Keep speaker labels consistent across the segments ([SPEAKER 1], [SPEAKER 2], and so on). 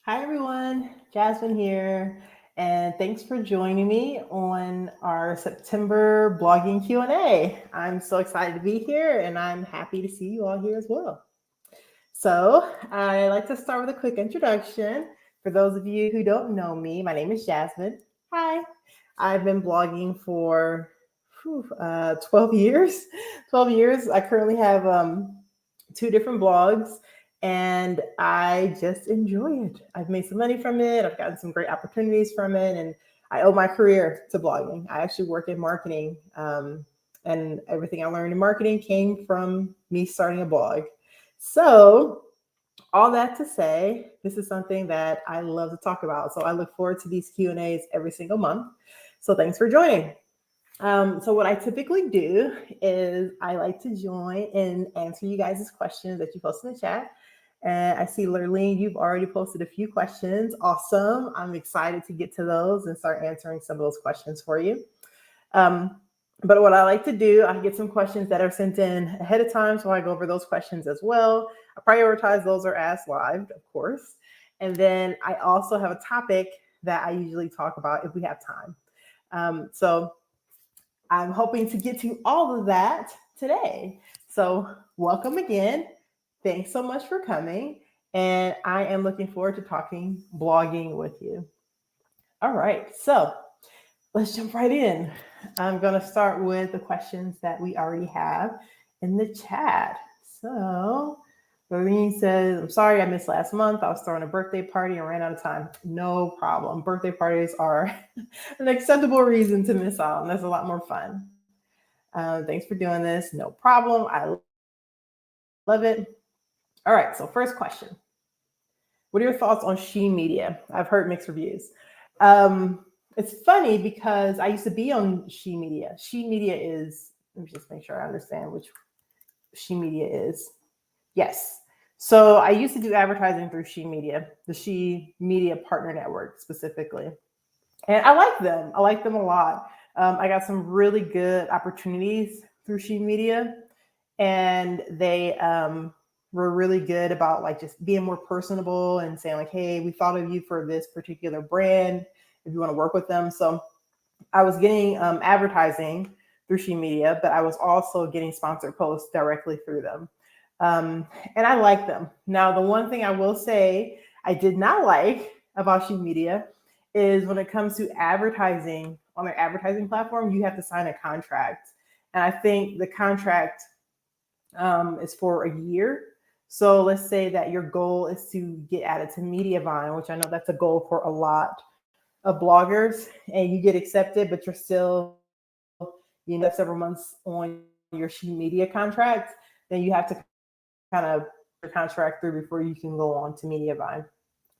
[SPEAKER 1] Hi everyone, Jasmine here, and thanks for joining me on our September blogging Q&A. I'm so excited to be here and I'm happy to see you all here as well. So I like to start with a quick introduction. For those of you who don't know me, my name is Jasmine. Hi. I've been blogging for 12 years. 12 years. I currently have two different blogs and I just enjoy it. I've made some money from it. I've gotten some great opportunities from it, and I owe my career to blogging. I actually work in marketing, and everything I learned in marketing came from me starting a blog. So, all that to say, this is something that I love to talk about. So I look forward to these Q&As every single month. So thanks for joining. So what I typically do is I like to join and answer you guys' questions that you post in the chat. And I see, Lurleen, you've already posted a few questions. Awesome. I'm excited to get to those and start answering some of those questions for you. But what I like to do, I get some questions that are sent in ahead of time, so I go over those questions as well. I prioritize those are asked live, of course. And then I also have a topic that I usually talk about if we have time. So I'm hoping to get to all of that today. So welcome again. Thanks so much for coming. And I am looking forward to talking blogging with you. All right, so let's jump right in. I'm going to start with the questions that we already have in the chat. So Lorene says, I'm sorry I missed last month. I was throwing a birthday party and ran out of time. No problem. Birthday parties are an acceptable reason to miss out, and that's a lot more fun. Thanks for doing this. No problem. I love it. All right, so first question. What are your thoughts on She Media? I've heard mixed reviews. It's funny because I used to be on She Media. She Media is, let me just make sure I understand which She Media is. Yes. So I used to do advertising through She Media, the She Media Partner Network specifically. And I like them. I like them a lot. I got some really good opportunities through She Media, and they were really good about like just being more personable and saying like, hey, we thought of you for this particular brand if you want to work with them. So I was getting advertising through She Media, but I was also getting sponsored posts directly through them. And I like them. Now, the one thing I will say I did not like about She Media is when it comes to advertising on their advertising platform, you have to sign a contract. And I think the contract is for a year. So let's say that your goal is to get added to Mediavine, which I know that's a goal for a lot of bloggers, and you get accepted, but you're still, several months on your She Media contract, then you have to kind of your contract through before you can go on to Mediavine.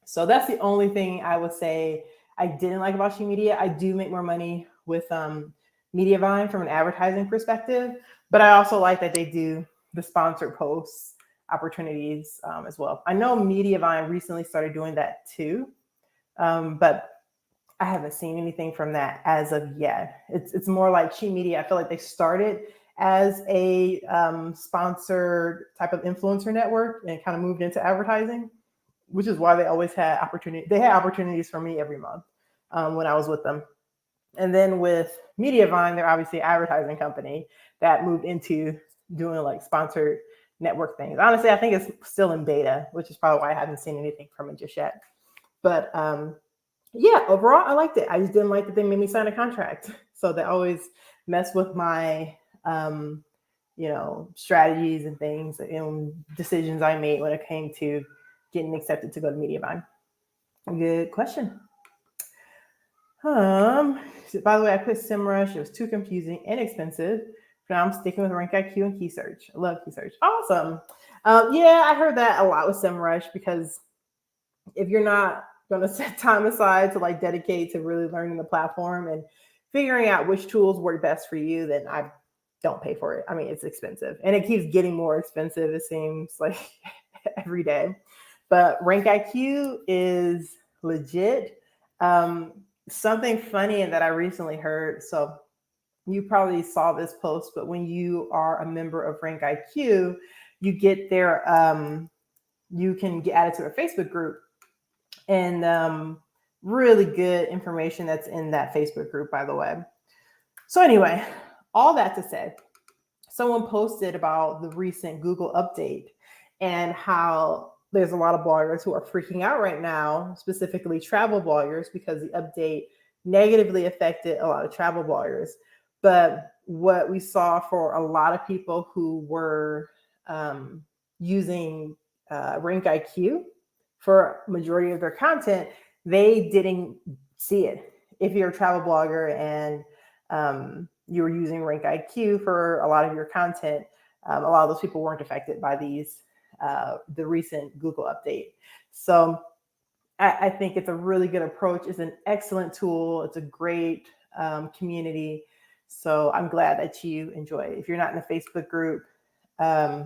[SPEAKER 1] So that's the only thing I would say I didn't like about She Media. I do make more money with Mediavine from an advertising perspective, but I also like that they do the sponsored posts opportunities as well. I know Mediavine recently started doing that too, but I haven't seen anything from that as of yet. It's more like She Media. I feel like they started as a sponsored type of influencer network and kind of moved into advertising, which is why they always had opportunity. They had opportunities for me every month when I was with them. And then with Mediavine, they're obviously an advertising company that moved into doing like sponsored network things. Honestly, I think it's still in beta, which is probably why I haven't seen anything from it just yet. But yeah, overall, I liked it. I just didn't like that they made me sign a contract. So they always mess with my, strategies and things and decisions I made when it came to getting accepted to go to Mediavine. Good question. By the way, I put SEMrush. It was too confusing and expensive. Now I'm sticking with Rank IQ and Key Search. I love Key Search. Awesome. Yeah, I heard that a lot with SEMrush because if you're not going to set time aside to like dedicate to really learning the platform and figuring out which tools work best for you, then I don't pay for it. I mean, it's expensive and it keeps getting more expensive. It seems like every day, but Rank IQ is legit. Something funny that I recently heard. So you probably saw this post, but when you are a member of Rank IQ, you get their, you can get added to a Facebook group. and really good information that's in that Facebook group, by the way. So anyway, all that to say, someone posted about the recent Google update and how there's a lot of bloggers who are freaking out right now, specifically travel bloggers, because the update negatively affected a lot of travel bloggers. But what we saw for a lot of people who were using Rank IQ for majority of their content, they didn't see it. If you're a travel blogger and you were using Rank IQ for a lot of your content, a lot of those people weren't affected by the recent Google update. So I think it's a really good approach. It's an excellent tool. It's a great community. So I'm glad that you enjoy it. If you're not in a Facebook group, I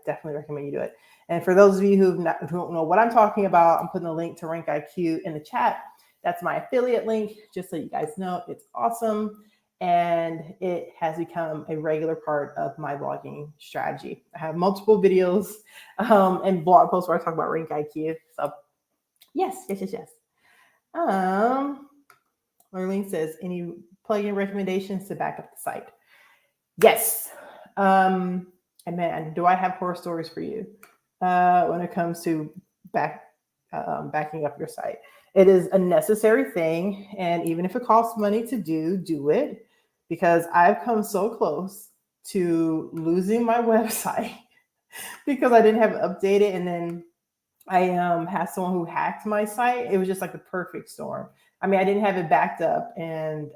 [SPEAKER 1] definitely recommend you do it. And for those of you who don't know what I'm talking about, I'm putting a link to Rank IQ in the chat. That's my affiliate link, just so you guys know. It's awesome. And it has become a regular part of my blogging strategy. I have multiple videos and blog posts where I talk about Rank IQ. So yes. Marlene says, any plugin recommendations to back up the site? Yes. And man, do I have horror stories for you when it comes to backing up your site? It is a necessary thing. And even if it costs money to do it, because I've come so close to losing my website because I didn't have it updated. And then I had someone who hacked my site. It was just like the perfect storm. I mean, I didn't have it backed up, and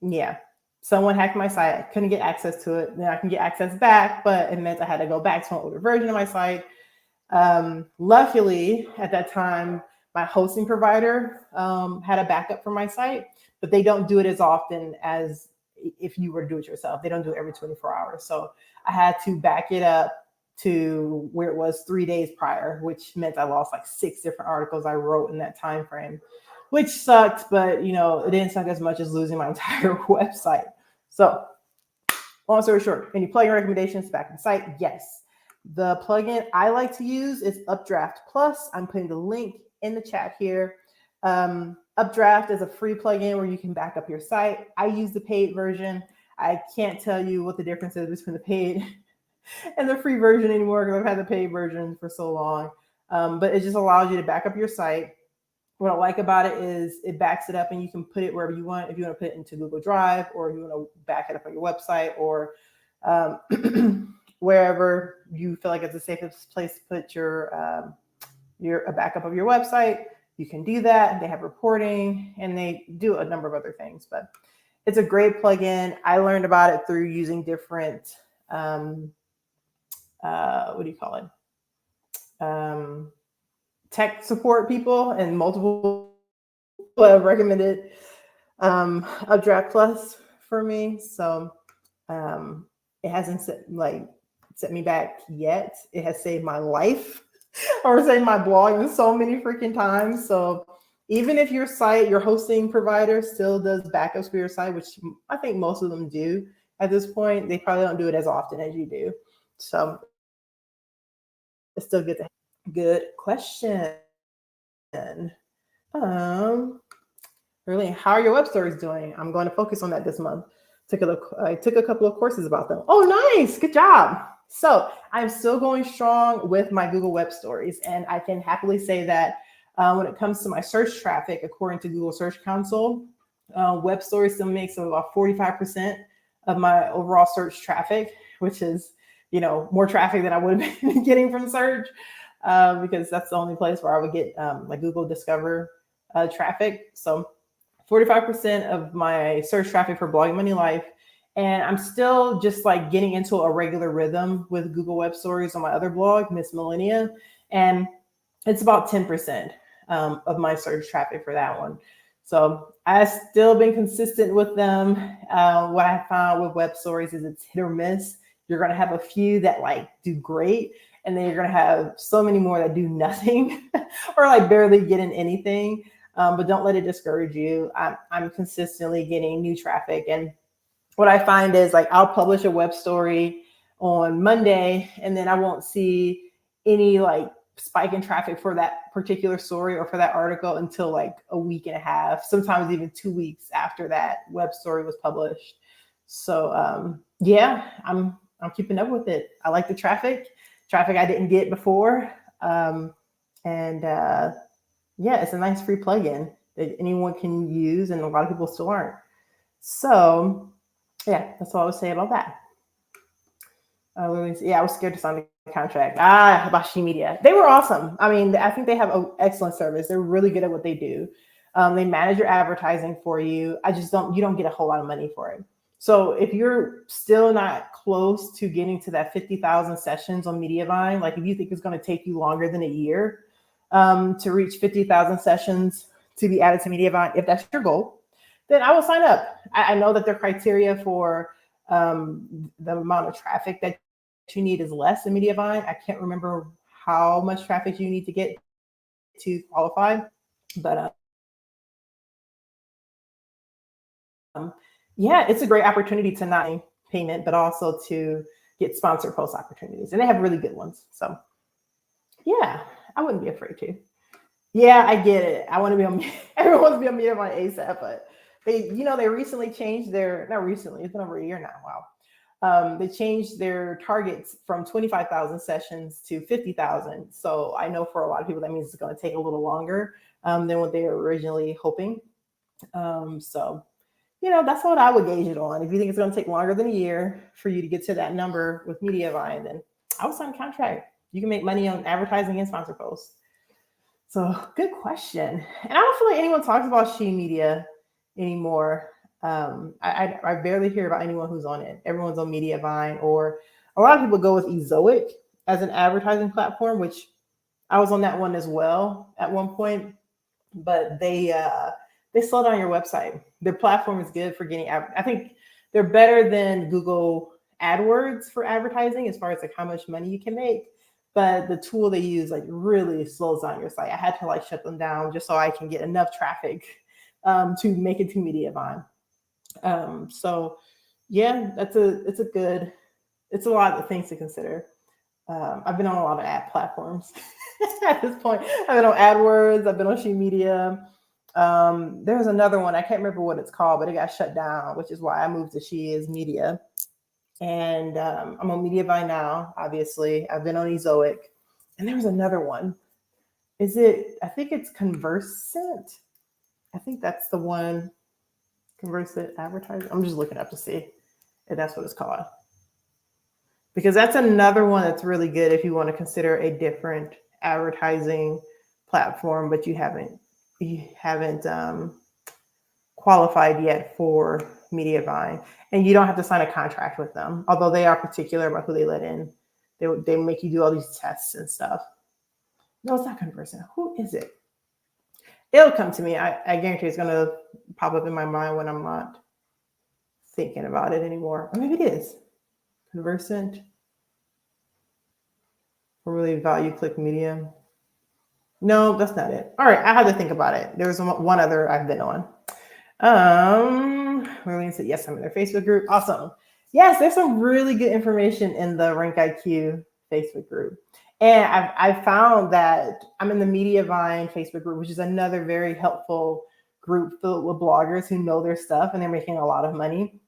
[SPEAKER 1] yeah, someone hacked my site. I couldn't get access to it. Then I can get access back, but it meant I had to go back to an older version of my site. Luckily, at that time, my hosting provider had a backup for my site, but they don't do it as often as if you were to do it yourself. They don't do it every 24 hours. So I had to back it up to where it was 3 days prior, which meant I lost like 6 different articles I wrote in that time frame, which sucked, but you know, it didn't suck as much as losing my entire website. So long story short, any plugin recommendations to back up the site? Yes. The plugin I like to use is Updraft Plus. I'm putting the link in the chat here. Updraft is a free plugin where you can back up your site. I use the paid version. I can't tell you what the difference is between the paid and the free version anymore because I've had the paid version for so long. But it just allows you to back up your site. What I like about it is it backs it up and you can put it wherever you want. If you want to put it into Google Drive, or if you want to back it up on your website, or wherever you feel like it's the safest place to put a backup of your website, you can do that. They have reporting and they do a number of other things, but it's a great plugin. I learned about it through using different, tech support people, and multiple people have recommended Updraft Plus for me. So it hasn't set me back yet. It has saved my life or saved my blog in so many freaking times. So even if your site, your hosting provider still does backups for your site, which I think most of them do at this point, they probably don't do it as often as you do. So it's still good to have. Good question. Really, how are your web stories doing? I'm going to focus on that this month. I took a couple of courses about them. Oh, nice. Good job. So I'm still going strong with my Google web stories. And I can happily say that when it comes to my search traffic, according to Google Search Console, web stories still makes about 45% of my overall search traffic, which is, more traffic than I would have been getting from search, because that's the only place where I would get like Google Discover traffic. So 45% of my search traffic for Blogging Money Life. And I'm still just like getting into a regular rhythm with Google Web Stories on my other blog, Miss Millennia. And it's about 10% of my search traffic for that one. So I've still been consistent with them. What I found with web stories is it's hit or miss. You're going to have a few that like do great, and then you're going to have so many more that do nothing or like barely get in anything. But don't let it discourage you. I'm consistently getting new traffic. And what I find is like I'll publish a web story on Monday, and then I won't see any like spike in traffic for that particular story or for that article until like a week and a half, sometimes even 2 weeks after that web story was published. So yeah, I'm keeping up with it. I like the traffic I didn't get before. And yeah, it's a nice free plugin that anyone can use, and a lot of people still aren't. So yeah, that's all I would say about that. Yeah, I was scared to sign the contract. About She Media. They were awesome. I mean, I think they have an excellent service. They're really good at what they do. They manage your advertising for you. You don't get a whole lot of money for it. So if you're still not close to getting to that 50,000 sessions on Mediavine, like if you think it's going to take you longer than a year to reach 50,000 sessions to be added to Mediavine, if that's your goal, then I will sign up. I know that their criteria for the amount of traffic that you need is less than Mediavine. I can't remember how much traffic you need to get to qualify, but yeah, it's a great opportunity to not payment, but also to get sponsored post opportunities, and they have really good ones. So yeah, I wouldn't be afraid to. Yeah, I get it. I want to be on. Everyone wants to be on Mediavine ASAP, but they recently changed their. Not recently. It's been over a year now. Wow. They changed their targets from 25,000 sessions to 50,000. So I know for a lot of people that means it's going to take a little longer than what they were originally hoping. So that's what I would gauge it on. If you think it's going to take longer than a year for you to get to that number with Mediavine, then I would sign a contract. You can make money on advertising and sponsor posts. So good question. And I don't feel like anyone talks about She Media anymore. I barely hear about anyone who's on it. Everyone's on Mediavine, or a lot of people go with Ezoic as an advertising platform, which I was on that one as well at one point, but they slow down your website. Their platform is good for getting, I think they're better than Google AdWords for advertising as far as like how much money you can make. But the tool they use like really slows down your site. I had to like shut them down just so I can get enough traffic to make it to Mediavine. So yeah, it's a lot of things to consider. I've been on a lot of ad platforms at this point. I've been on AdWords. I've been on She Media. There's another one. I can't remember what it's called, but it got shut down, which is why I moved to She Is Media. And I'm on Mediavine now, obviously. I've been on Ezoic. And there was another one. I think it's Conversant. I think that's the one. Conversant advertising. I'm just looking up to see if that's what it's called. Because that's another one that's really good if you want to consider a different advertising platform, but you haven't qualified yet for Mediavine, and you don't have to sign a contract with them, although they are particular about who they let in. They make you do all these tests and stuff. No, it's not Conversant. Who is it? It'll come to me. I guarantee it's going to pop up in my mind when I'm not thinking about it anymore. Or maybe it is. Conversant. Or really value click media. No, that's not it. All right, I had to think about it. There was one other I've been on. Yes, I'm in their Facebook group. Awesome. Yes, there's some really good information in the Rank IQ Facebook group. And I've found that I'm in the Mediavine Facebook group, which is another very helpful group filled with bloggers who know their stuff and they're making a lot of money.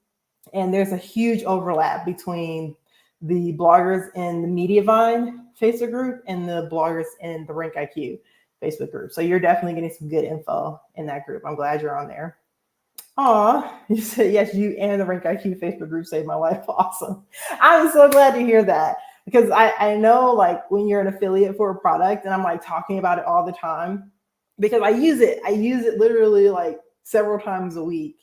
[SPEAKER 1] And there's a huge overlap between the bloggers in the Mediavine Facebook group and the bloggers in the Rank IQ Facebook group. So you're definitely getting some good info in that group. I'm glad you're on there. Aw, you said yes, you and the Rank IQ Facebook group saved my life. Awesome. I'm so glad to hear that, because I know like when you're an affiliate for a product and I'm like talking about it all the time because I use it literally like several times a week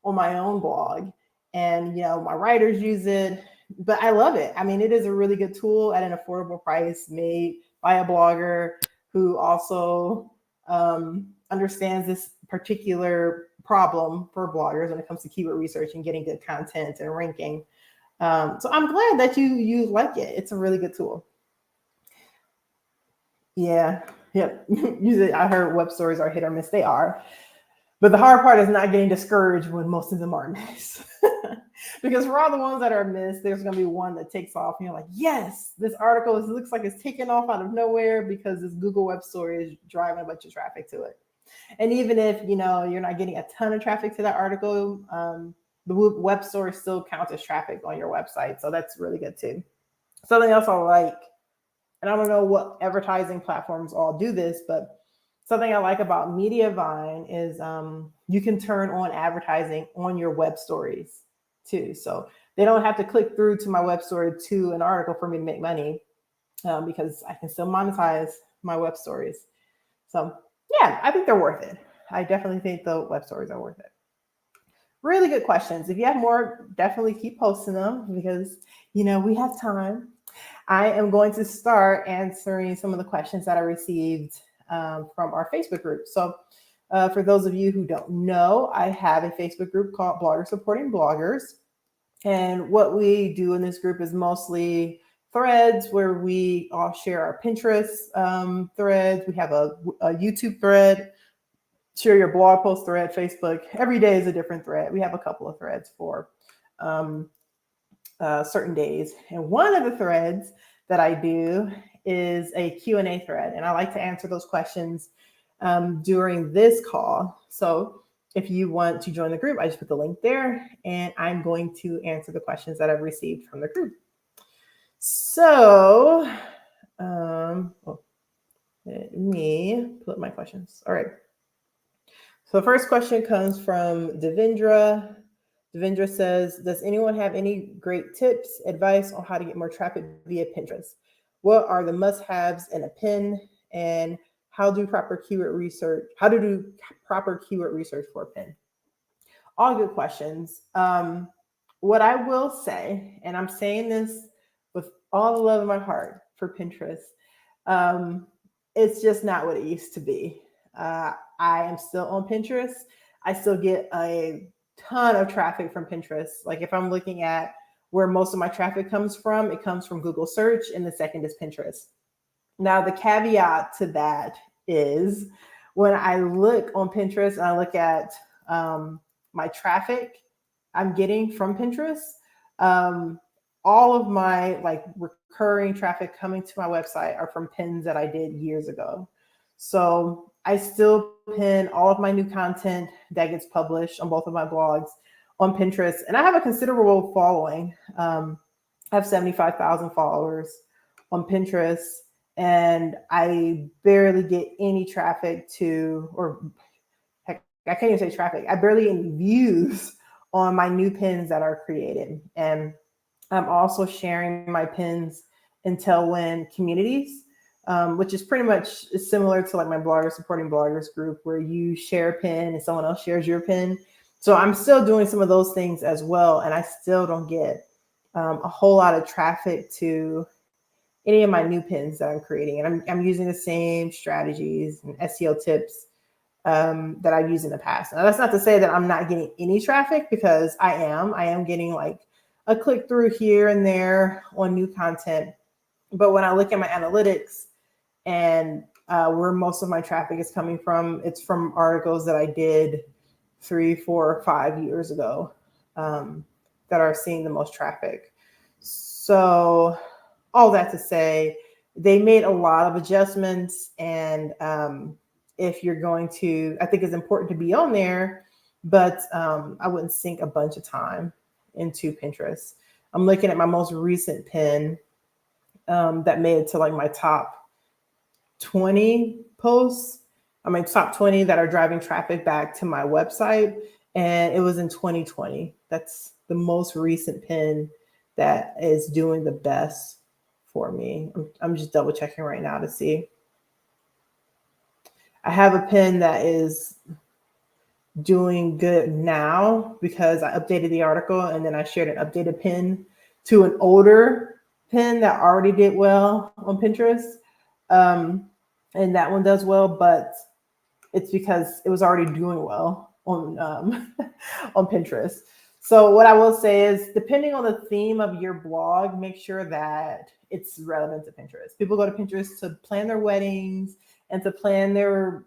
[SPEAKER 1] on my own blog, and my writers use it, but I love it. I mean, it is a really good tool at an affordable price, made by a blogger who also understands this particular problem for bloggers when it comes to keyword research and getting good content and ranking. So I'm glad that you like it. It's a really good tool. Yeah. Yep. Usually I heard web stories are hit or miss. They are. But the hard part is not getting discouraged when most of them are missed. Because for all the ones that are missed, there's going to be one that takes off. And you're like, yes, this article looks like it's taken off out of nowhere because this Google web story is driving a bunch of traffic to it. And even if, you know, you're not getting a ton of traffic to that article, the web story still counts as traffic on your website. So that's really good too. Something else I like, and I don't know what advertising platforms all do this, but something I like about Mediavine is you can turn on advertising on your web stories too. So they don't have to click through to my web story to an article for me to make money because I can still monetize my web stories. So yeah, I think they're worth it. I definitely think the web stories are worth it. Really good questions. If you have more, definitely keep posting them because, you know, we have time. I am going to start answering some of the questions that I received from our Facebook group. So for those of you who don't know, I have a Facebook group called Bloggers Supporting Bloggers. And what we do in this group is mostly threads where we all share our Pinterest threads. We have a YouTube thread, share your blog post thread, Facebook. Every day is a different thread. We have a couple of threads for certain days. And one of the threads that I do is a Q&A thread. And I like to answer those questions during this call. So if you want to join the group, I just put the link there and I'm going to answer the questions that I've received from the group. So let me pull up my questions. All right. So the first question comes from Devendra. Devendra says, does anyone have any great tips, advice on how to get more traffic via Pinterest? What are the must-haves in a pin, and how to do proper keyword research for a pin? All good questions. What I will say, and I'm saying this with all the love in my heart for Pinterest, it's just not what it used to be. I am still on Pinterest. I still get a ton of traffic from Pinterest. Like if I'm looking at where most of my traffic comes from, it comes from Google search, and the second is Pinterest. Now, the caveat to that is when I look on Pinterest and I look at my traffic I'm getting from Pinterest, all of my like recurring traffic coming to my website are from pins that I did years ago. So I still pin all of my new content that gets published on both of my blogs on Pinterest. And I have a considerable following. I have 75,000 followers on Pinterest, and I barely get any traffic or heck, I can't even say traffic. I barely get any views on my new pins that are created. And I'm also sharing my pins in Tailwind communities, which is pretty much similar to like my Bloggers Supporting Bloggers group, where you share a pin and someone else shares your pin. So I'm still doing some of those things as well, and I still don't get a whole lot of traffic to any of my new pins that I'm creating. And I'm using the same strategies and SEO tips that I've used in the past. Now, that's not to say that I'm not getting any traffic, because I am getting like a click through here and there on new content. But when I look at my analytics and where most of my traffic is coming from, it's from articles that I did 3, 4, 5 years ago that are seeing the most traffic. So all that to say, they made a lot of adjustments, and if you're going to, I think it's important to be on there, but I wouldn't sink a bunch of time into Pinterest. I'm looking at my most recent pin that made it to like my top 20 posts. I mean, top 20 that are driving traffic back to my website. And it was in 2020. That's the most recent pin that is doing the best for me. I'm just double checking right now to see. I have a pin that is doing good now because I updated the article and then I shared an updated pin to an older pin that already did well on Pinterest. And that one does well, but it's because it was already doing well on on Pinterest. So what I will say is, depending on the theme of your blog, make sure that it's relevant to Pinterest. People go to Pinterest to plan their weddings and to plan their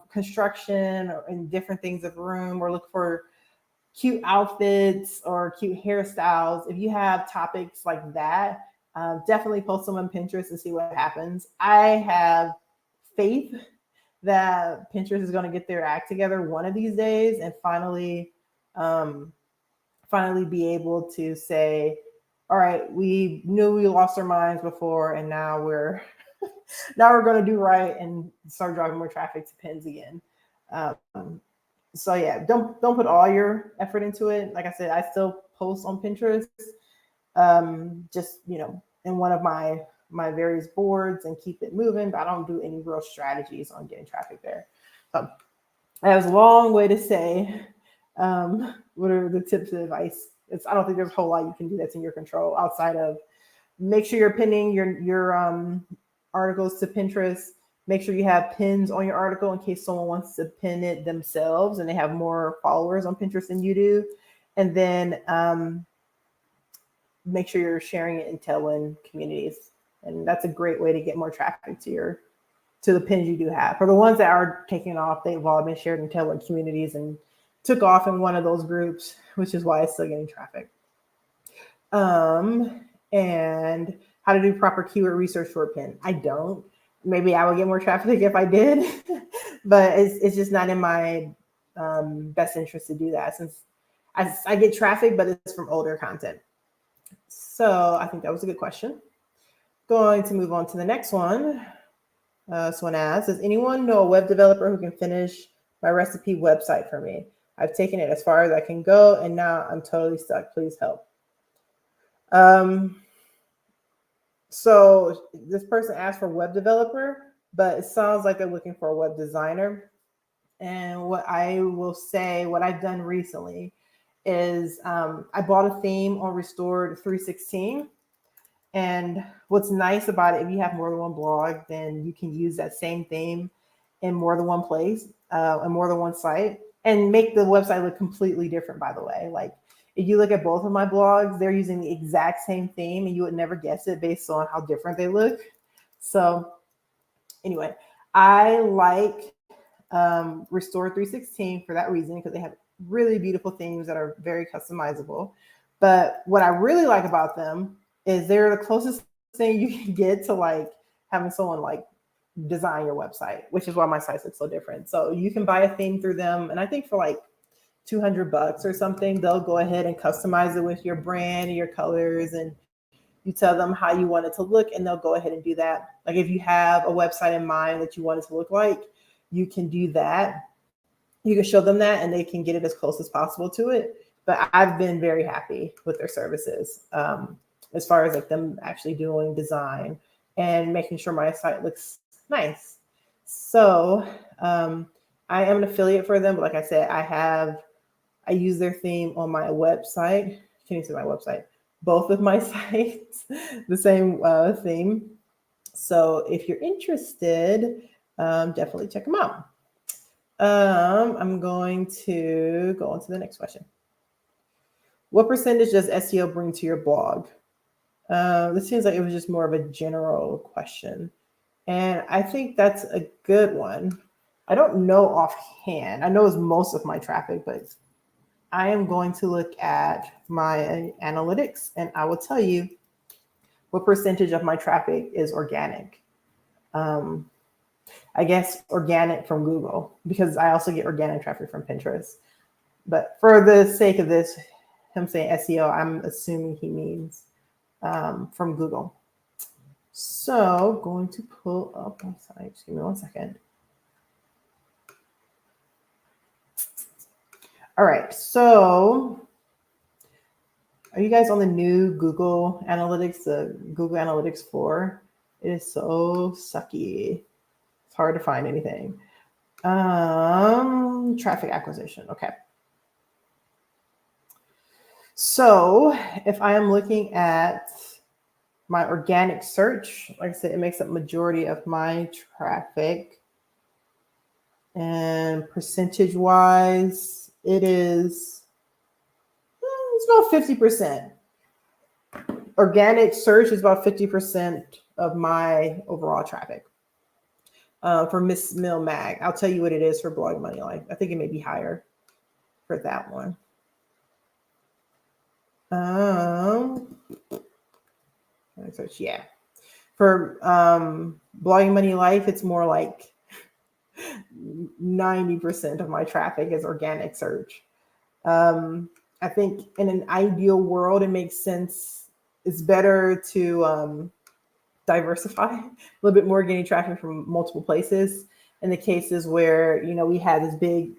[SPEAKER 1] construction or in different things of room, or look for cute outfits or cute hairstyles. If you have topics like that, definitely post them on Pinterest and see what happens. I have faith that Pinterest is going to get their act together one of these days and finally be able to say, all right, we knew we lost our minds before, and now we're going to do right and start driving more traffic to pins again. So yeah, don't put all your effort into it. Like I said, I still post on Pinterest, just in one of my various boards, and keep it moving. But I don't do any real strategies on getting traffic there. So that was a long way to say, what are the tips and advice? I don't think there's a whole lot you can do that's in your control outside of make sure you're pinning your articles to Pinterest. Make sure you have pins on your article in case someone wants to pin it themselves and they have more followers on Pinterest than you do. And then make sure you're sharing it in tailwind communities. And that's a great way to get more traffic to the pins you do have. For the ones that are taking off, they've all been shared in tailwind communities and took off in one of those groups, which is why it's still getting traffic. And how to do proper keyword research for a pin. I don't. Maybe I would get more traffic if I did, but it's just not in my best interest to do that, since I get traffic, but it's from older content. So I think that was a good question. Going to move on to the next one. Someone asks, does anyone know a web developer who can finish my recipe website for me? I've taken it as far as I can go, and now I'm totally stuck. Please help. So this person asked for a web developer, but it sounds like they're looking for a web designer. And what I will say, what I've done recently is I bought a theme on Restored 316. And what's nice about it, if you have more than one blog, then you can use that same theme in more than one place, and more than one site, and make the website look completely different, by the way. Like, if you look at both of my blogs, they're using the exact same theme, and you would never guess it based on how different they look. So anyway, I like Restore 316 for that reason, because they have really beautiful themes that are very customizable. But what I really like about them is they're the closest thing you can get to like having someone like design your website, which is why my sites look so different. So you can buy a theme through them, and I think for like $200 or something, they'll go ahead and customize it with your brand and your colors, and you tell them how you want it to look, and they'll go ahead and do that. Like if you have a website in mind that you want it to look like, you can do that. You can show them that, and they can get it as close as possible to it. But I've been very happy with their services, as far as like them actually doing design and making sure my site looks nice. So I am an affiliate for them, but like I said, I use their theme on my website. Can you see my website? Both of my sites, the same theme. So if you're interested, definitely check them out. I'm going to go on to the next question. What percentage does SEO bring to your blog? This seems like it was just more of a general question. And I think that's a good one. I don't know offhand. I know it's most of my traffic, but I am going to look at my analytics, and I will tell you what percentage of my traffic is organic. I guess organic from Google, because I also get organic traffic from Pinterest. But for the sake of this, him saying SEO, I'm assuming he means from Google. So going to pull up my site. Just give me 1 second. All right, so are you guys on the new Google Analytics, the Google Analytics 4? It is so sucky. It's hard to find anything. Traffic acquisition, okay. So if I am looking at my organic search, like I said, it makes up majority of my traffic. And percentage-wise, it is It's about 50%. Organic search is about 50% of my overall traffic. For Miss Mill Mag, I'll tell you what it is for Blogging Money Life. I think it may be higher for that one. Search, yeah. For Blogging Money Life, it's more like 90% of my traffic is organic search. I think in an ideal world, it makes sense. It's better to diversify a little bit more, getting traffic from multiple places. In the cases where, you know, we had this big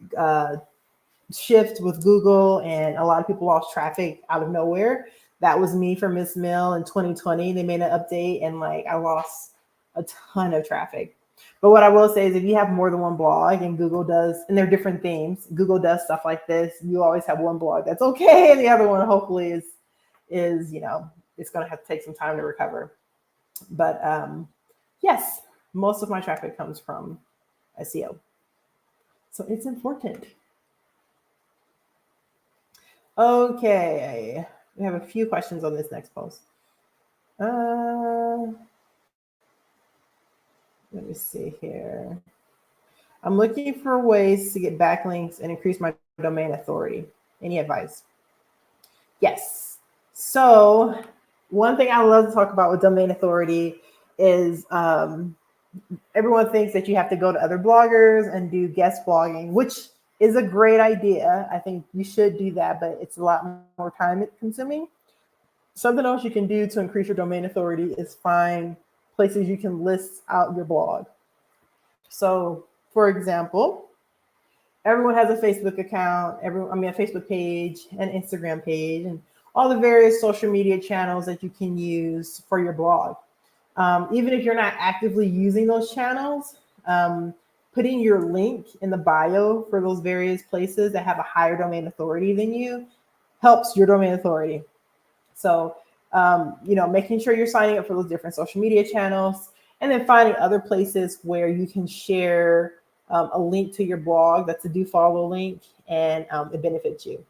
[SPEAKER 1] shift with Google and a lot of people lost traffic out of nowhere. That was me for Miss Mill in 2020. They made an update and like I lost a ton of traffic. But what I will say is if you have more than one blog and Google does, and they're different themes, Google does stuff like this, you always have one blog that's okay. And the other one hopefully is, you know, it's going to have to take some time to recover. But yes, most of my traffic comes from SEO. So it's important. Okay, we have a few questions on this next post. Let me see here. I'm looking for ways to get backlinks and increase my domain authority. Any advice? Yes. So one thing I love to talk about with domain authority is everyone thinks that you have to go to other bloggers and do guest blogging, which is a great idea. I think you should do that, but it's a lot more time consuming. Something else you can do to increase your domain authority is find places you can list out your blog. So for example, everyone has a Facebook account, a Facebook page, an Instagram page, and all the various social media channels that you can use for your blog. Even if you're not actively using those channels, putting your link in the bio for those various places that have a higher domain authority than you helps your domain authority. So, you know, making sure you're signing up for those different social media channels, and then finding other places where you can share a link to your blog that's a do follow link, and it benefits you.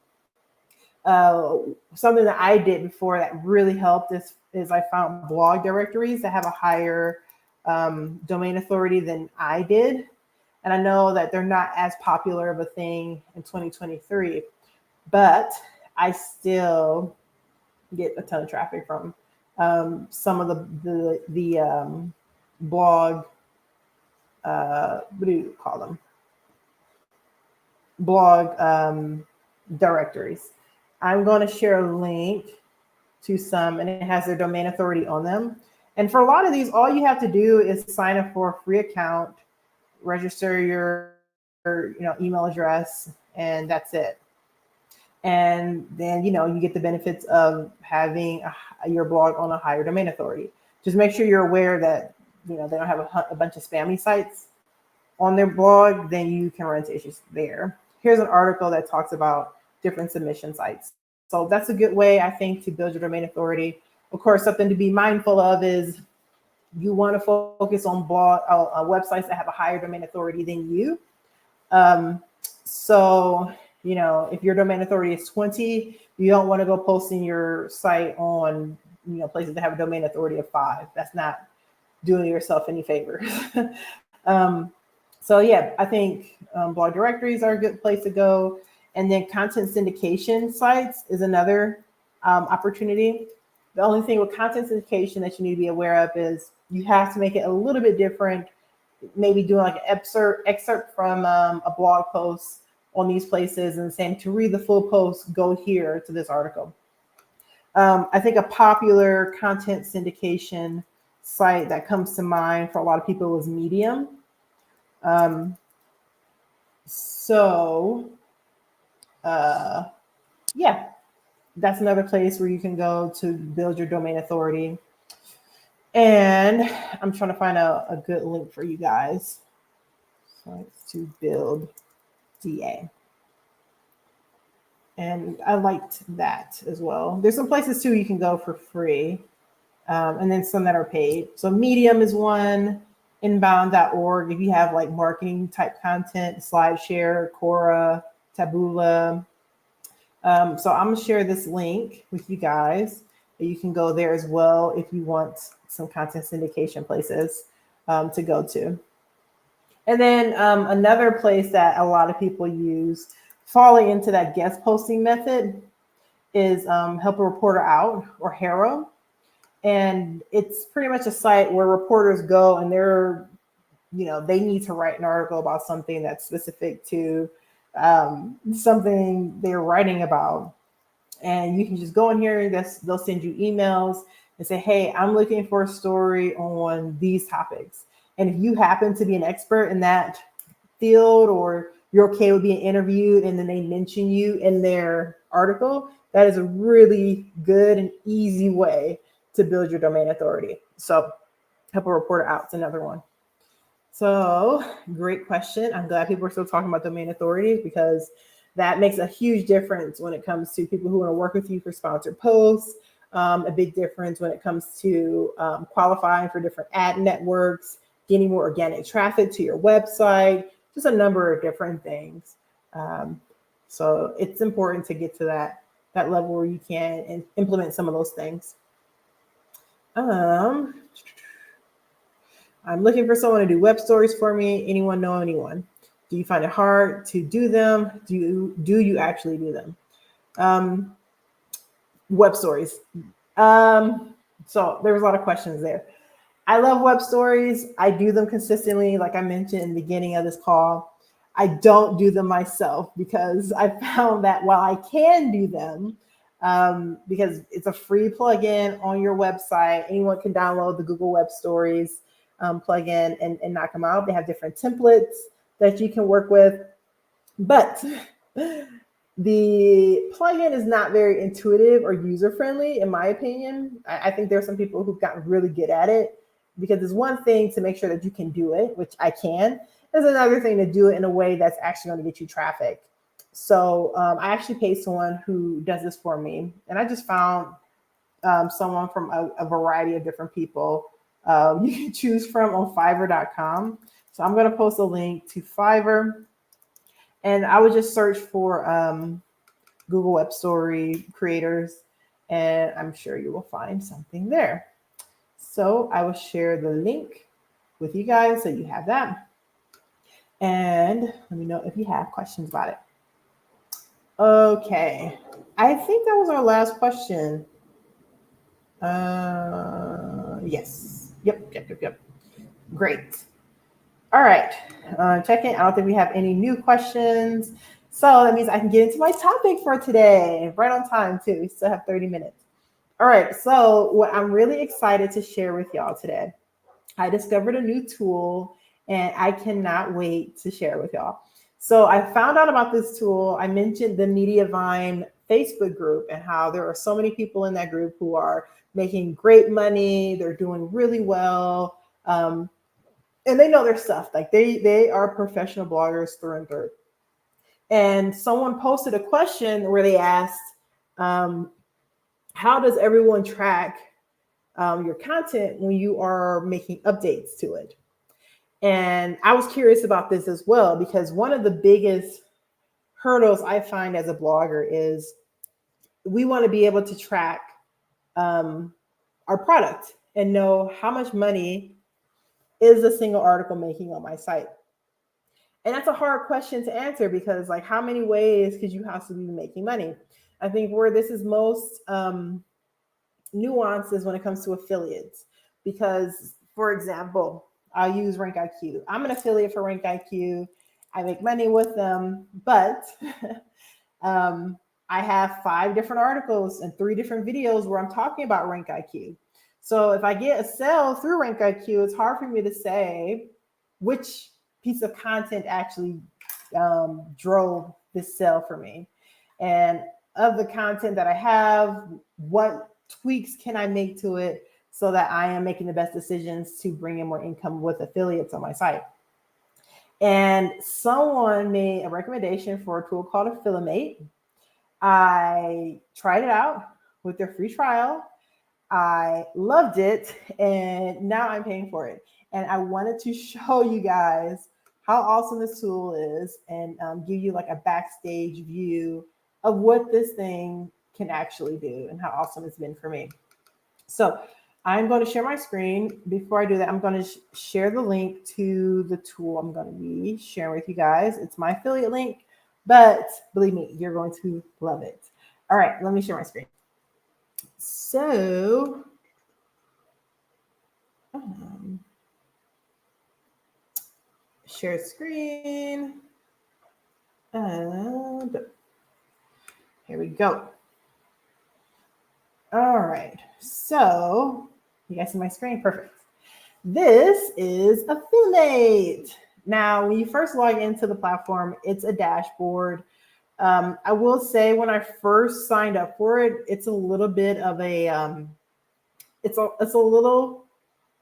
[SPEAKER 1] Something that I did before that really helped is I found blog directories that have a higher domain authority than I did. And I know that they're not as popular of a thing in 2023, but I still get a ton of traffic from some of the blog, what do you call them? Blog directories. I'm going to share a link to some, and it has their domain authority on them. And for a lot of these, all you have to do is sign up for a free account, register your email address, and that's it. And then, you know, you get the benefits of having your blog on a higher domain authority. Just make sure you're aware that, you know, they don't have a bunch of spammy sites on their blog, then you can run into issues there. Here's an article that talks about different submission sites. So that's a good way, I think, to build your domain authority. Of course, something to be mindful of is you want to focus on websites that have a higher domain authority than you. So, you know, if your domain authority is 20, you don't want to go posting your site on, you know, places that have a domain authority of 5. That's not doing yourself any favors. So yeah, I think blog directories are a good place to go. And then content syndication sites is another opportunity. The only thing with content syndication that you need to be aware of is you have to make it a little bit different. Maybe doing like an excerpt from a blog post on these places and saying, to read the full post, go here to this article. I think a popular content syndication site that comes to mind for a lot of people is Medium. Yeah, that's another place where you can go to build your domain authority. And I'm trying to find a good link for you guys. So it's to build DA. And I liked that as well. There's some places too you can go for free, and then some that are paid. So Medium is one, inbound.org. If you have like marketing type content, SlideShare, Quora, Taboola. So I'm gonna share this link with you guys. You can go there as well if you want some content syndication places to go to. And then another place that a lot of people use, falling into that guest posting method, is Help a Reporter Out, or HARO. And it's pretty much a site where reporters go and they need to write an article about something that's specific to something they're writing about. And you can just go in here, they'll send you emails and say, hey, I'm looking for a story on these topics. And if you happen to be an expert in that field, or you're okay with being interviewed and then they mention you in their article, that is a really good and easy way to build your domain authority. So Help a Reporter Out is another one. So great question. I'm glad people are still talking about domain authority, because that makes a huge difference when it comes to people who want to work with you for sponsored posts. A big difference when it comes to qualifying for different ad networks, getting more organic traffic to your website, just a number of different things. So it's important to get to that level where you can implement some of those things. I'm looking for someone to do web stories for me. Anyone know anyone? Do you find it hard to do them? Do you actually do them? Web stories. So there was a lot of questions there. I love web stories. I do them consistently, like I mentioned in the beginning of this call. I don't do them myself because I found that while I can do them, because it's a free plugin on your website, anyone can download the Google Web Stories plugin and knock them out. They have different templates that you can work with, but the plugin is not very intuitive or user-friendly, in my opinion. I think there are some people who've gotten really good at it, because it's one thing to make sure that you can do it, which I can. There's another thing to do it in a way that's actually going to get you traffic. So I actually paid someone who does this for me, and I just found someone from a variety of different people you can choose from on Fiverr.com. So I'm going to post a link to Fiverr, and I would just search for Google Web Story creators, and I'm sure you will find something there. So I will share the link with you guys so you have that. And let me know if you have questions about it. Okay, I think that was our last question. Yes. Yep. Great. All right. Checking. I don't think we have any new questions. So that means I can get into my topic for today. Right on time, too. We still have 30 minutes. All right. So what I'm really excited to share with y'all today, I discovered a new tool and I cannot wait to share with y'all. So I found out about this tool. I mentioned the Mediavine Facebook group and how there are so many people in that group who are making great money. They're doing really well. And they know their stuff. Like they are professional bloggers through and through. And someone posted a question where they asked, how does everyone track your content when you are making updates to it? And I was curious about this as well, because one of the biggest hurdles I find as a blogger is we want to be able to track our product and know how much money is a single article making on my site. And that's a hard question to answer, because like, how many ways could you possibly be making money? I think where this is most nuances when it comes to affiliates, because for example, I'll use RankIQ. I'm an affiliate for RankIQ. I make money with them, but I have 5 different articles and 3 different videos where I'm talking about RankIQ. So if I get a sale through RankIQ, it's hard for me to say which piece of content actually drove this sale for me. And of the content that I have, what tweaks can I make to it so that I am making the best decisions to bring in more income with affiliates on my site? And someone made a recommendation for a tool called Affiliate. I tried it out with their free trial. I loved it, and now I'm paying for it. And I wanted to show you guys how awesome this tool is, and give you like a backstage view of what this thing can actually do and how awesome it's been for me. So I'm going to share my screen. Before I do that, I'm going to share the link to the tool I'm going to be sharing with you guys. It's my affiliate link, but believe me, you're going to love it. All right, let me share my screen. So, share screen. And here we go. All right, so you guys see my screen? Perfect. This is Affiliate. Now, when you first log into the platform, it's a dashboard. I will say when I first signed up for it, it's a little bit of a, it's a little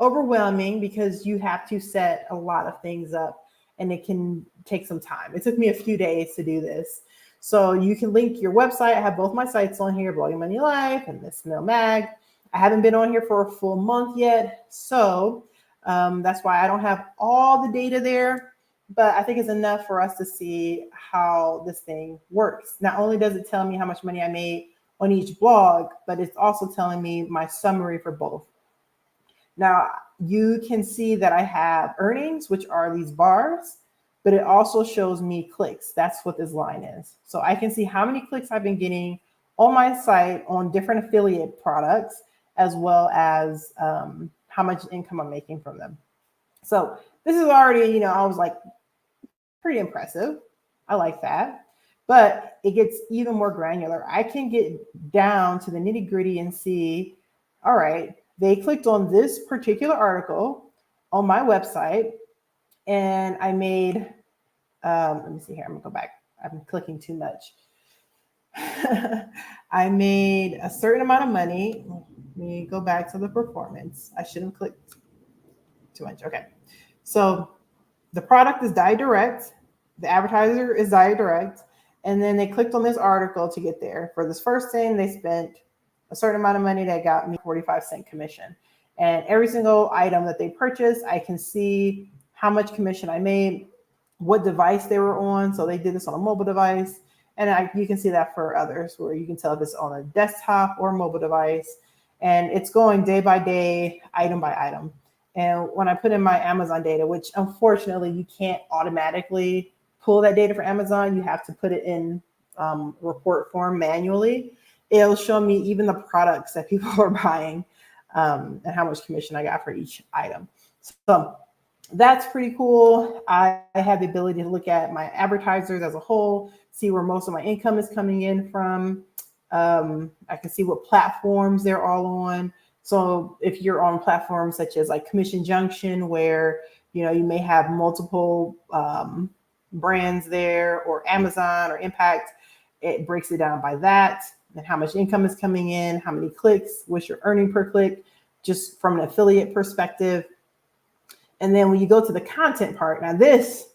[SPEAKER 1] overwhelming because you have to set a lot of things up and it can take some time. It took me a few days to do this. So you can link your website. I have both my sites on here, Blogging Money Life and Miss Mill Mag. I haven't been on here for a full month yet. So that's why I don't have all the data there, but I think it's enough for us to see how this thing works. Not only does it tell me how much money I made on each blog, but it's also telling me my summary for both. Now, you can see that I have earnings, which are these bars, but it also shows me clicks. That's what this line is. So I can see how many clicks I've been getting on my site on different affiliate products, as well as how much income I'm making from them. So this is already, I was like, pretty impressive. I like that. But it gets even more granular. I can get down to the nitty gritty and see, all right, they clicked on this particular article on my website and I made, let me see here, I'm gonna go back. I'm clicking too much. I made a certain amount of money. Let me go back to the performance. I shouldn't click too much. Okay. So the product is Direct. The advertiser is Direct. And then they clicked on this article to get there. For this first thing, they spent a certain amount of money that got me 45-cent commission. And every single item that they purchased, I can see how much commission I made, what device they were on. So they did this on a mobile device. And you can see that for others where you can tell if it's on a desktop or mobile device. And it's going day by day, item by item. And when I put in my Amazon data, which unfortunately you can't automatically pull that data for Amazon, you have to put it in report form manually. It'll show me even the products that people are buying and how much commission I got for each item. So that's pretty cool. I have the ability to look at my advertisers as a whole, see where most of my income is coming in from. I can see what platforms they're all on. So if you're on platforms such as like Commission Junction, where you may have multiple brands there, or Amazon or Impact, it breaks it down by that and how much income is coming in, how many clicks, what's your earning per click, just from an affiliate perspective. And then when you go to the content part, now this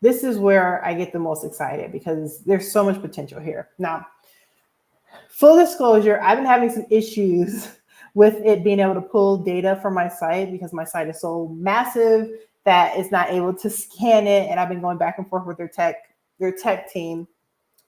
[SPEAKER 1] is where I get the most excited because there's so much potential here. Now, full disclosure, I've been having some issues with it being able to pull data from my site because my site is so massive that it's not able to scan it. And I've been going back and forth with their tech team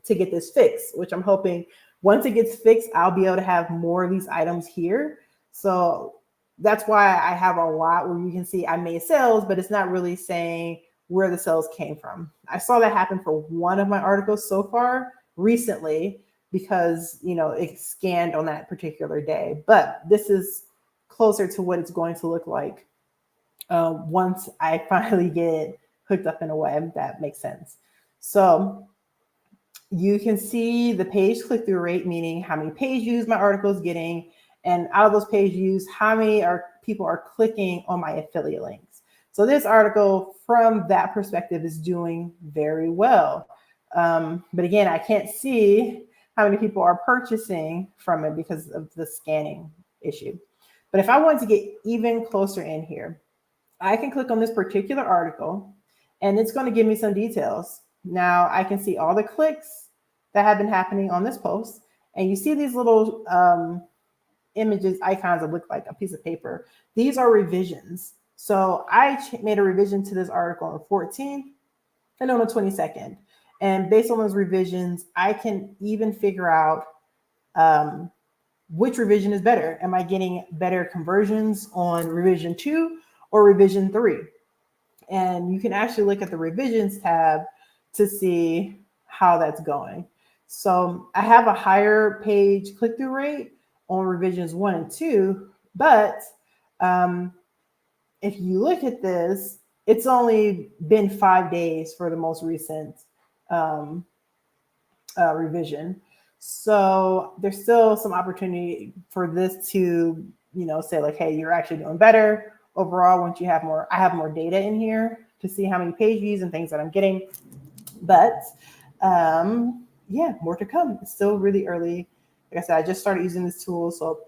[SPEAKER 1] to get this fixed, which I'm hoping once it gets fixed, I'll be able to have more of these items here. So that's why I have a lot where you can see I made sales, but it's not really saying where the sales came from. I saw that happen for one of my articles so far recently because it scanned on that particular day. But this is closer to what it's going to look like once I finally get hooked up in a web that makes sense. So you can see the page click-through rate, meaning how many page views my article is getting, and out of those page views, how many people are clicking on my affiliate links. So this article from that perspective is doing very well. But again, I can't see how many people are purchasing from it because of the scanning issue. But if I wanted to get even closer in here, I can click on this particular article and it's going to give me some details. Now I can see all the clicks that have been happening on this post. And you see these little images, icons that look like a piece of paper. These are revisions. So I made a revision to this article on the 14th and on the 22nd. And based on those revisions, I can even figure out which revision is better. Am I getting better conversions on revision 2 or revision 3? And you can actually look at the revisions tab to see how that's going. So I have a higher page click-through rate on revisions 1 and 2, but if you look at this, it's only been 5 days for the most recent revision. So there's still some opportunity for this to, say like, hey, you're actually doing better overall once you have more. I have more data in here to see how many page views and things that I'm getting. But yeah, more to come. It's still really early. Like I said, I just started using this tool, so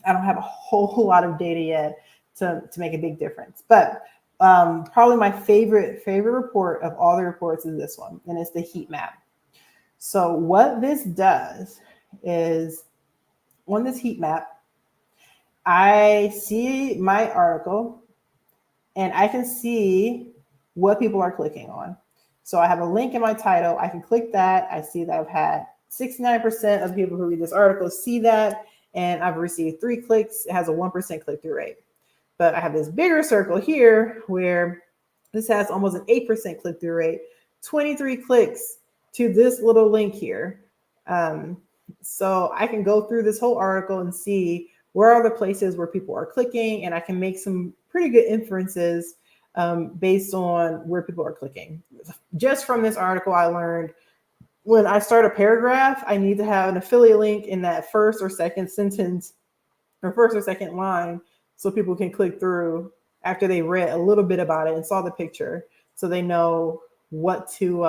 [SPEAKER 1] I don't have a whole lot of data yet to make a big difference. But probably my favorite report of all the reports is this one, and it's the heat map. So what this does is on this heat map, I see my article and I can see what people are clicking on. So I have a link in my title. I can click that. I see that I've had 69% of the people who read this article see that, and I've received 3 clicks. It has a 1% click-through rate. But I have this bigger circle here where this has almost an 8% click-through rate, 23 clicks to this little link here. So I can go through this whole article and see where are the places where people are clicking, and I can make some pretty good inferences based on where people are clicking. Just from this article, I learned when I start a paragraph, I need to have an affiliate link in that first or second sentence or first or second line so people can click through after they read a little bit about it and saw the picture, so they know what to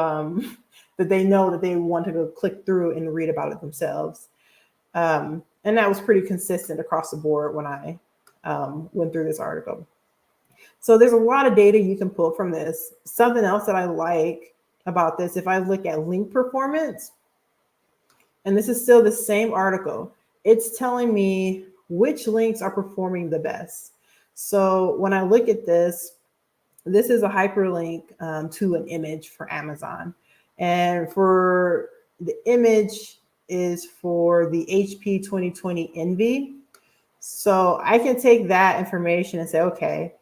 [SPEAKER 1] that they know that they want to go click through and read about it themselves. And that was pretty consistent across the board when I went through this article. So there's a lot of data you can pull from this. Something else that I like about this, if I look at link performance, and this is still the same article, it's telling me which links are performing the best. So when I look at this is a hyperlink to an image for Amazon. And for the image is for the HP 2020 Envy. So I can take that information and say, okay,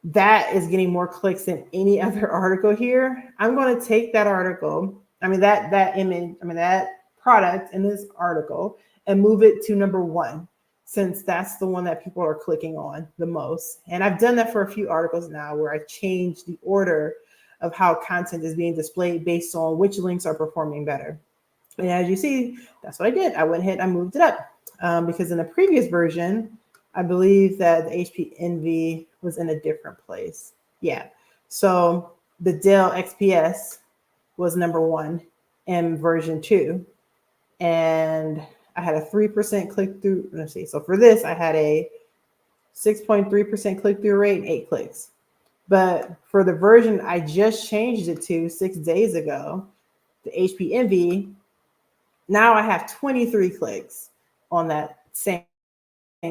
[SPEAKER 1] that is getting more clicks than any other article here. I'm going to take that article, that image, that product in this article, and move it to number 1, since that's the one that people are clicking on the most. And I've done that for a few articles now where I changed the order of how content is being displayed based on which links are performing better. And as you see, that's what I did. I went ahead and moved it up because in the previous version, I believe that the HP Envy was in a different place. Yeah. So the Dell XPS was number 1 in version 2. And I had a 3% click-through. Let's see. So for this, I had a 6.3% click-through rate and 8 clicks. But for the version I just changed it to 6 days ago, the HP Envy, now I have 23 clicks on that same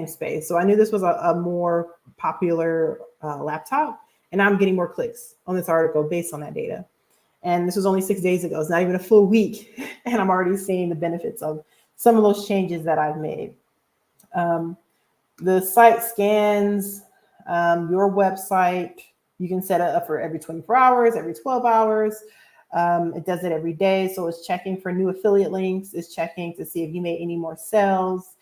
[SPEAKER 1] space. So I knew this was a more popular laptop, and I'm getting more clicks on this article based on that data. And this was only 6 days ago. It's not even a full week, and I'm already seeing the benefits of some of those changes that I've made. The site scans your website. You can set it up for every 24 hours, every 12 hours. It does it every day. So it's checking for new affiliate links. It's checking to see if you made any more sales.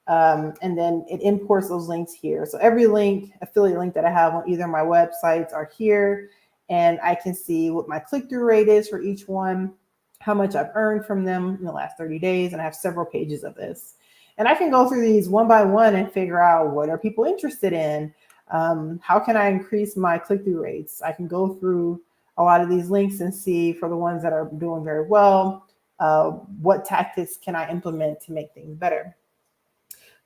[SPEAKER 1] And then it imports those links here. So every link, affiliate link that I have on either of my websites are here. And I can see what my click-through rate is for each one, how much I've earned from them in the last 30 days. And I have several pages of this. And I can go through these one by one and figure out what are people interested in. How can I increase my click-through rates? I can go through a lot of these links and see for the ones that are doing very well, what tactics can I implement to make things better?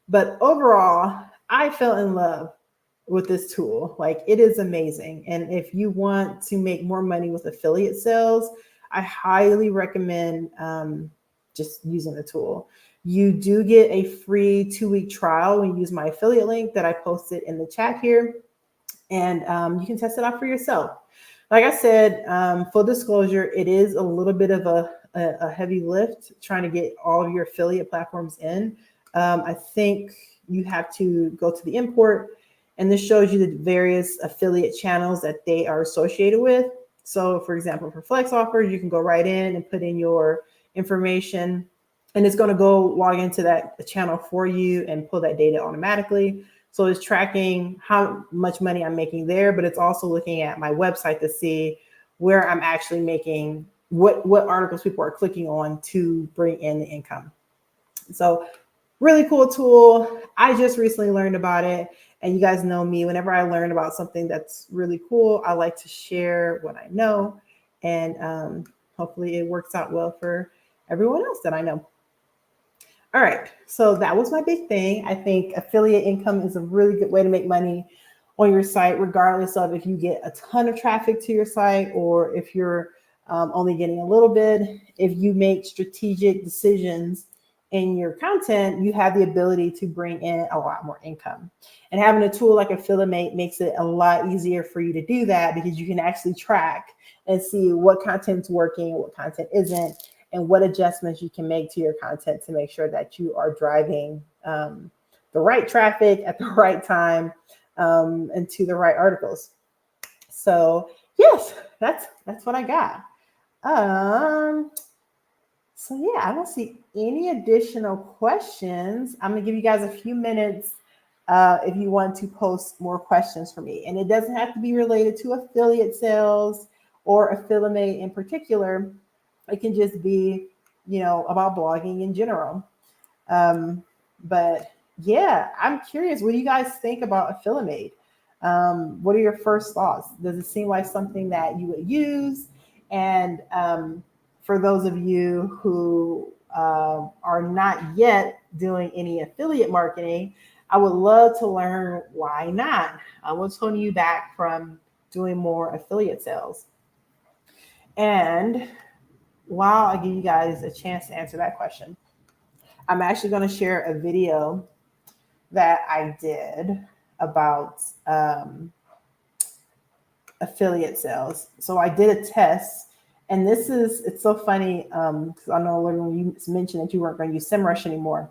[SPEAKER 1] But overall, I fell in love with this tool. Like, it is amazing. And if you want to make more money with affiliate sales, I highly recommend just using the tool. You do get a free 2-week trial when you use my affiliate link that I posted in the chat here. And you can test it out for yourself. Like I said, full disclosure, it is a little bit of a heavy lift trying to get all of your affiliate platforms in. I think you have to go to the import, and this shows you the various affiliate channels that they are associated with. So for example, for Flex offers, you can go right in and put in your information, and it's going to go log into that channel for you and pull that data automatically. So it's tracking how much money I'm making there, but it's also looking at my website to see where I'm actually making, what articles people are clicking on to bring in the income. So really cool tool. I just recently learned about it. And you guys know me, whenever I learn about something that's really cool, I like to share what I know. And hopefully it works out well for everyone else that I know. All right, so that was my big thing. I think affiliate income is a really good way to make money on your site, regardless of if you get a ton of traffic to your site or if you're only getting a little bit. If you make strategic decisions in your content, you have the ability to bring in a lot more income. And having a tool like Affiliate makes it a lot easier for you to do that, because you can actually track and see what content's working and what content isn't, and what adjustments you can make to your content to make sure that you are driving the right traffic at the right time and to the right articles. So yes, that's what I got. So yeah, I don't see any additional questions. I'm gonna give you guys a few minutes if you want to post more questions for me. And it doesn't have to be related to affiliate sales or affiliate in particular. It can just be, about blogging in general. But yeah, I'm curious, what do you guys think about Affiliate? What are your first thoughts? Does it seem like something that you would use? And for those of you who are not yet doing any affiliate marketing, I would love to learn why not. What's holding you back from doing more affiliate sales? And while I give you guys a chance to answer that question, I'm actually going to share a video that I did about affiliate sales. So I did a test, and it's so funny because I know when you mentioned that you weren't going to use SEMrush anymore.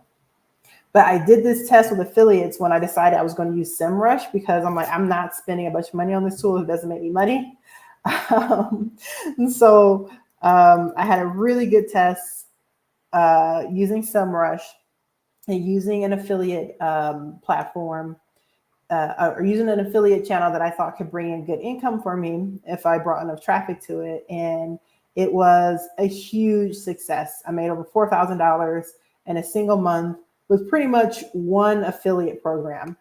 [SPEAKER 1] But I did this test with affiliates when I decided I was going to use SEMrush, because I'm like, I'm not spending a bunch of money on this tool. It doesn't make me money. And so I had a really good test using SEMrush and using an affiliate platform or using an affiliate channel that I thought could bring in good income for me if I brought enough traffic to it. And it was a huge success. I made over $4,000 in a single month with pretty much one affiliate program.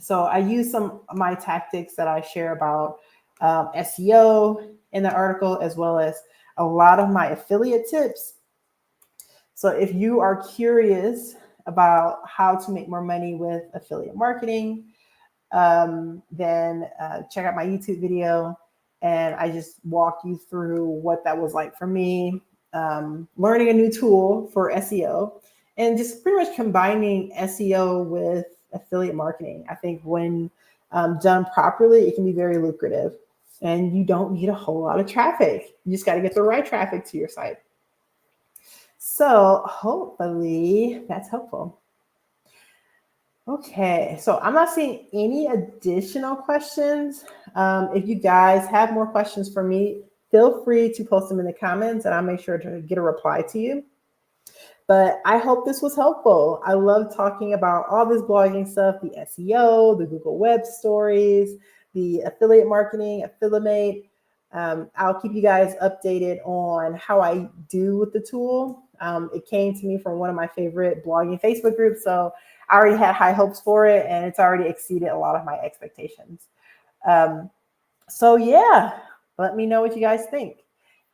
[SPEAKER 1] So I use some of my tactics that I share about SEO in the article, as well as a lot of my affiliate tips. So if you are curious about how to make more money with affiliate marketing, then check out my YouTube video. And I just walk you through what that was like for me, learning a new tool for SEO, and just pretty much combining SEO with affiliate marketing. I think when done properly, it can be very lucrative, and you don't need a whole lot of traffic. You just got to get the right traffic to your site. So hopefully that's helpful. Okay, so I'm not seeing any additional questions. If you guys have more questions for me, feel free to post them in the comments, and I'll make sure to get a reply to you. But I hope this was helpful. I love talking about all this blogging stuff, the SEO, the Google Web Stories, the affiliate marketing, Affiliate. I'll keep you guys updated on how I do with the tool. It came to me from one of my favorite blogging Facebook groups, so I already had high hopes for it, and it's already exceeded a lot of my expectations. So yeah, let me know what you guys think.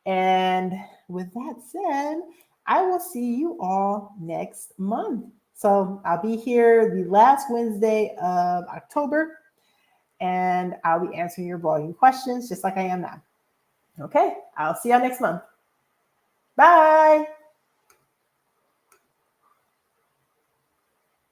[SPEAKER 1] And with that said, I will see you all next month. So I'll be here the last Wednesday of October, and I'll be answering your blogging questions just like I am now. Okay, I'll see y'all next month. Bye.